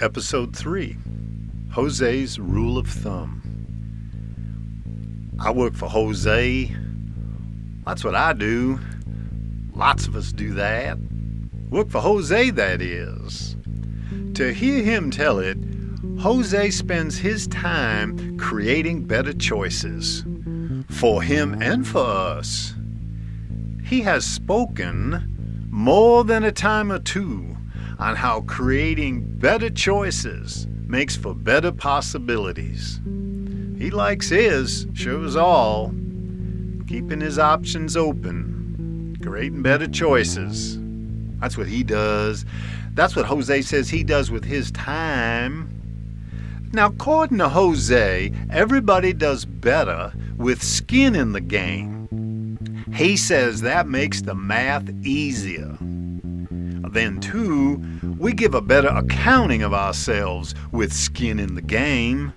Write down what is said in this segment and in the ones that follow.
Episode 3, Jose's Rule of Thumb. I work for Jose. That's what I do. Lots of us do that. Work for Jose, that is. To hear him tell it, Jose spends his time creating better choices for him and for us. He has spoken more than a time or two on how creating better choices makes for better possibilities. He likes his, sure as all, keeping his options open, creating better choices. That's what he does. That's what Jose says he does with his time. Now, according to Jose, everybody does better with skin in the game. He says that makes the math easier. Then, too, we give a better accounting of ourselves with skin in the game.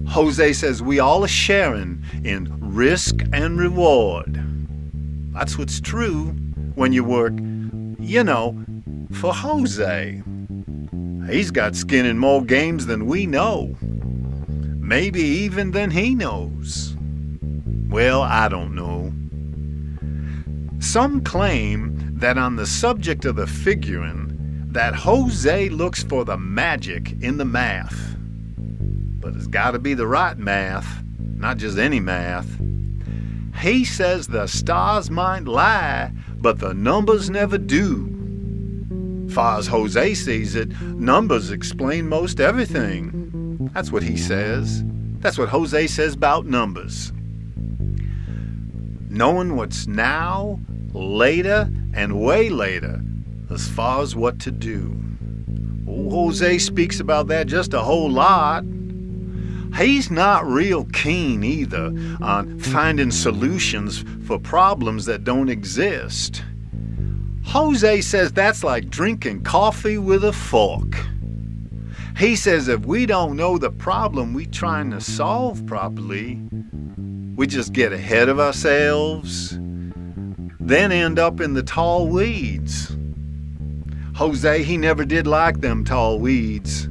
Jose says we all are sharing in risk and reward. That's what's true when you work, for Jose. He's got skin in more games than we know. Maybe even than he knows. Well, I don't know. Some claim that on the subject of the figuring, that Jose looks for the magic in the math. But it's got to be the right math, not just any math. He says the stars might lie, but the numbers never do. Far as Jose sees it, numbers explain most everything. That's what he says. That's what Jose says about numbers. Knowing what's now, later, and way later, as far as what to do. Old Jose speaks about that just a whole lot. He's not real keen either on finding solutions for problems that don't exist. Jose says that's like drinking coffee with a fork. He says if we don't know the problem we're trying to solve properly, we just get ahead of ourselves, then end up in the tall weeds. Jose, he never did like them tall weeds.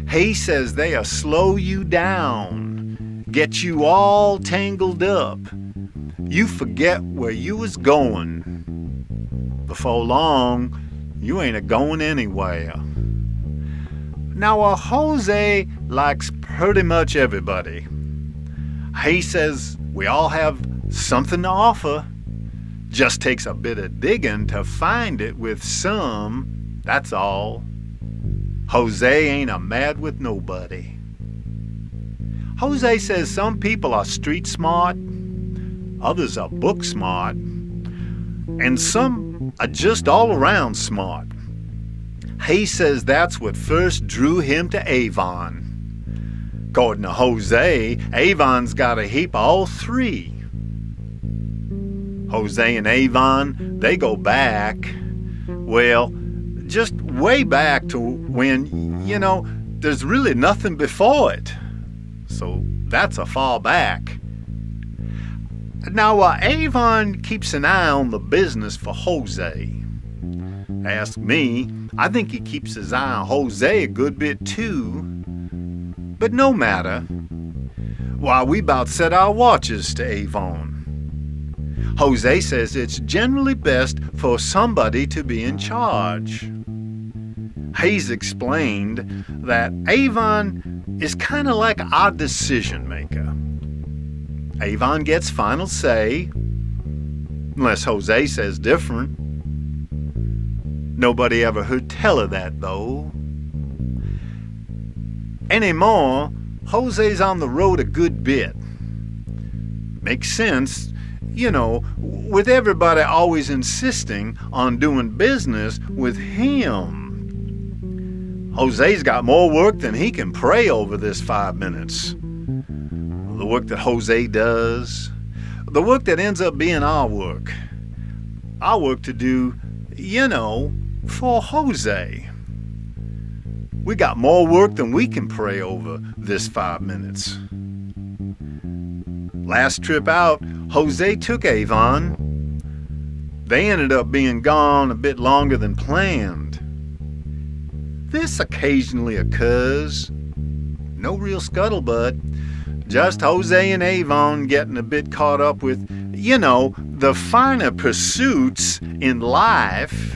He says they'll slow you down, get you all tangled up. You forget where you was going. Before long, you ain't a-going anywhere. Now, Jose likes pretty much everybody. He says we all have something to offer. Just takes a bit of digging to find it with some, that's all. Jose ain't a mad with nobody. Jose says some people are street smart, others are book smart, and some are just all around smart. He says that's what first drew him to Avon. According to Jose, Avon's got a heap of all three. Jose and Avon, they go back, well, just way back to when, there's really nothing before it. So that's a far back. Now, Avon keeps an eye on the business for Jose. Ask me, I think he keeps his eye on Jose a good bit too. But no matter. Why, we about set our watches to Avon. Jose says it's generally best for somebody to be in charge. He's explained that Avon is kind of like our decision maker. Avon gets final say, unless Jose says different. Nobody ever heard tell of that, though. Anymore, Jose's on the road a good bit. Makes sense, with everybody always insisting on doing business with him. Jose's got more work than he can pray over this 5 minutes. The work that Jose does, the work that ends up being our work. Our work to do, for Jose. We got more work than we can pray over this 5 minutes. Last trip out, Jose took Avon. They ended up being gone a bit longer than planned. This occasionally occurs. No real scuttlebutt. Just Jose and Avon getting a bit caught up with, the finer pursuits in life.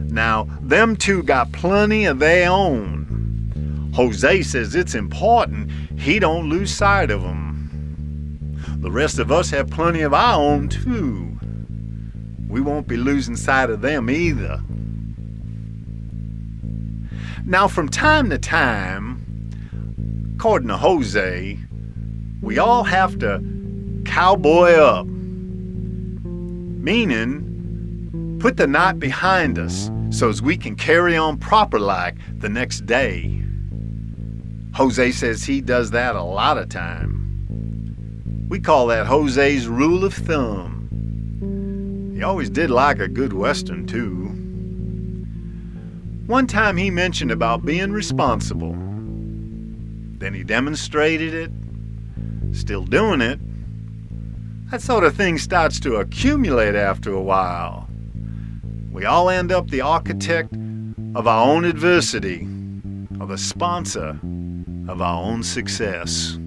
Now, them two got plenty of their own. Jose says it's important he don't lose sight of them. The rest of us have plenty of our own, too. We won't be losing sight of them either. Now, from time to time, according to Jose, we all have to cowboy up, meaning put the night behind us so as we can carry on proper like the next day. Jose says he does that a lot of time. We call that Jose's rule of thumb. He always did like a good Western, too. One time he mentioned about being responsible. Then he demonstrated it, still doing it. That sort of thing starts to accumulate after a while. We all end up the architect of our own adversity, or the sponsor of our own success.